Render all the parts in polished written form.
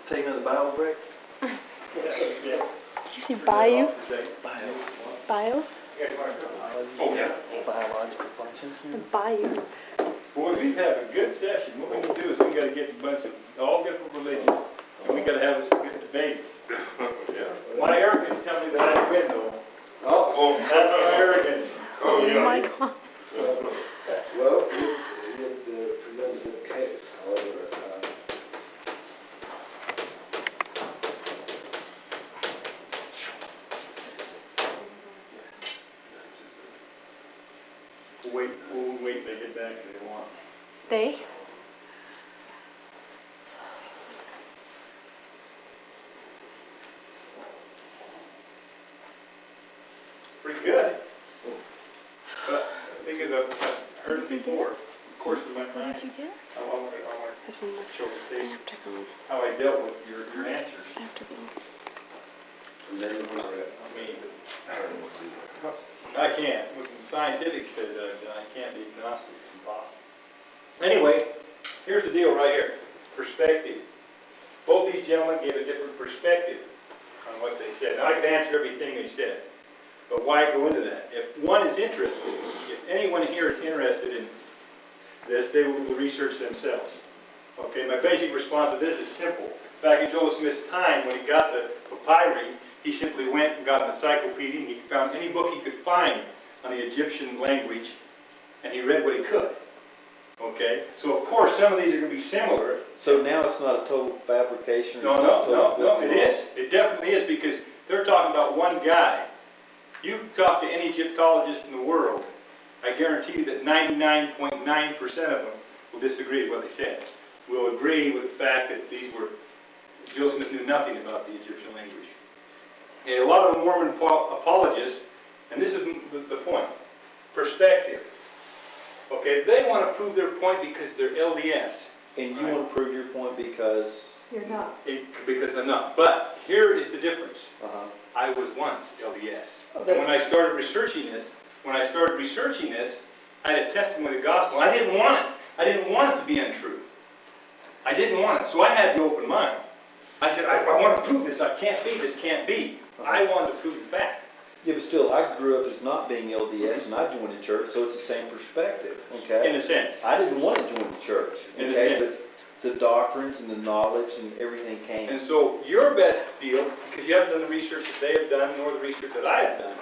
Take another Bible break? Did you say bio? Bio? Oh, yeah. Biological functions. Bio. Boy, we've had a good session. What we need to do is we got to get a bunch of all different religions, and we got to have a good debate. My arrogance tells me that I win, though. Oh, that's my arrogance. Oh my God. Well, it presents a case, however. We'll wait till they get back if they want. They? Pretty good. But the thing is, I've heard it before. Of course, in my What mind, did you do? I want That's one more. to show the I tape have to go. how I dealt with your answers. I have to go. And then it was I mean, I can't. With the scientific study that I've done, I can't be agnostic. It's impossible. Anyway, here's the deal right here. Perspective. Both these gentlemen gave a different perspective on what they said. Now, I could answer everything they said, but why go into that? If one is interested, if anyone here is interested in this, they will research themselves. Okay, my basic response to this is simple. Back in Joseph Smith's time, when he got the papyri, he simply went and got an encyclopedia, and he found any book he could find on the Egyptian language, and he read what he could. Okay, so of course some of these are going to be similar. So now it's not a total fabrication? No, it is. It definitely is, because they're talking about one guy. You talk to any Egyptologist in the world, I guarantee you that 99.9% of them will disagree with what they said. Will agree with the fact that these were, Joseph Smith knew nothing about the Egyptian language. And a lot of the Mormon apologists, and this is the point, perspective. Okay, they want to prove their point because they're LDS. And you want to prove your point because? You're not. Because I'm not. But here is the difference. I was once LDS. And when I started researching this, I had a testimony of the gospel. I didn't want it. I didn't want it to be untrue. I didn't want it. So I had the open mind. I said, I want to prove this. This can't be. I wanted to prove the fact. Yeah, but still, I grew up as not being LDS, and I joined the church, so it's the same perspective, okay? In a sense. I didn't want to join the church, In okay? a sense. But the doctrines and the knowledge and everything came. And so your best deal, because you haven't done the research that they have done, nor the research that I have done,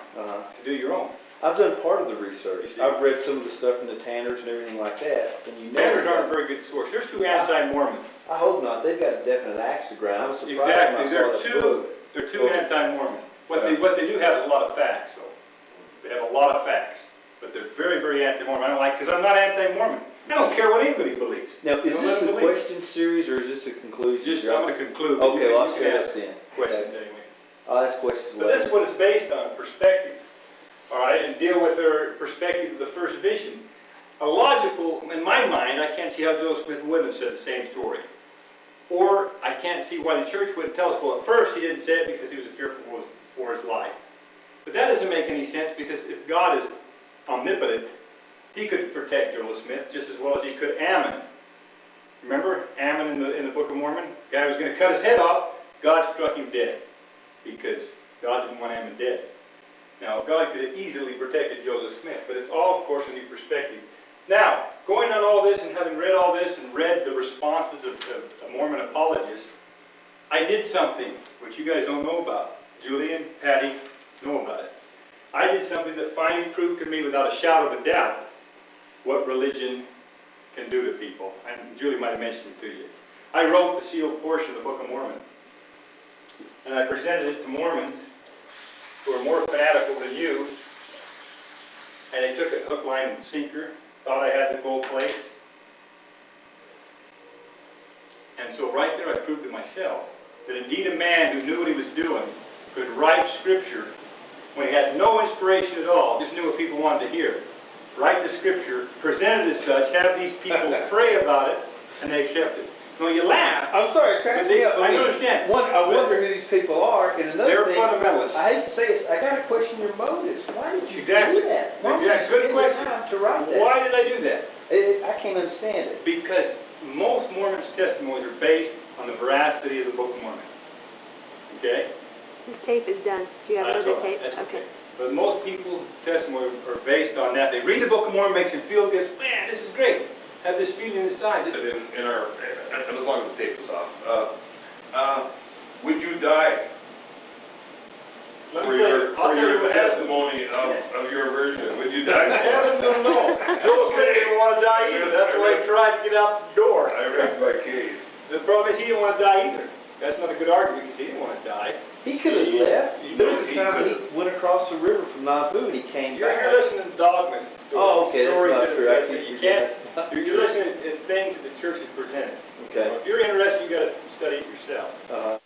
to do your own. I've done part of the research. I've read some of the stuff from the Tanners and everything like that. And you know Tanners aren't a very good source. There's two anti-Mormons. I hope not. They've got a definite axe to grind. I was surprised Exactly. when I saw that book. They're two anti-Mormon. What they do have is a lot of facts, though. They have a lot of facts, but they're very, very anti-Mormon. I don't like, because I'm not anti-Mormon. I don't care what anybody believes. Now, is this the question series or is this a conclusion? Just, I'm going to conclude. Okay, well, I'll shut up then. Questions anyway. I'll ask questions But this is what it's based on, perspective. All right, and deal with their perspective of the first vision. A logical, in my mind, I can't see how Joseph Smith wouldn't have said the same story. Or I can't see why the church wouldn't tell us, well, at first he didn't say it because he was fearful for his life. But that doesn't make any sense, because if God is omnipotent, he could protect Joseph Smith just as well as he could Ammon. Remember Ammon in the Book of Mormon? The guy was going to cut his head off. God struck him dead because God didn't want Ammon dead. Now, God could have easily protected Joseph Smith, but it's all, of course, a new perspective. Now, going on all this and having read all this and read the responses of Mormon apologists, I did something which you guys don't know about. Julie and Patty know about it. I did something that finally proved to me without a shadow of a doubt what religion can do to people. And Julie might have mentioned it to you. I wrote the sealed portion of the Book of Mormon. And I presented it to Mormons who are more fanatical than you. And they took it hook, line, and sinker. Thought I had the gold plates. And so right there I proved to myself that indeed a man who knew what he was doing could write Scripture when he had no inspiration at all, just knew what people wanted to hear. Write the Scripture, present it as such, have these people pray about it, and they accept it. No, you laugh. I'm sorry, cracks me up. I understand. One, I wonder who these people are, and another thing, they're fundamentalists. I hate to say this, I got to question your motives. Why did you Exactly. do that? Why Exactly. did you Good spend question. the time to write that? Why did I do that? I can't understand it. Because most Mormons' testimonies are based on the veracity of the Book of Mormon. Okay? This tape is done. Do you have That's another all tape? right. That's Okay. But most people's testimony are based on that. They read the Book of Mormon, makes them feel good. Man, this is great. Have this feeling inside. This In our, and as long as the tape is off, would you die Let me for tell you, your, I'll for tell you your what happened. testimony of your virgin? Would you die? Heaven don't know. Joe said he didn't want to die either. That's why he tried to get out the door. I rest my case. The problem is he didn't want to die either. That's not a good argument because he didn't want to die. He could have left. There was a He time when could've. he went across the river from Nauvoo and he came You're back. listening to dogmas and stories. Oh, okay, that's Stories not that- true. I that keep you forgetting can't. that's not You're true. listening to things that the church has presented. Okay. If you're interested, you got to study it yourself.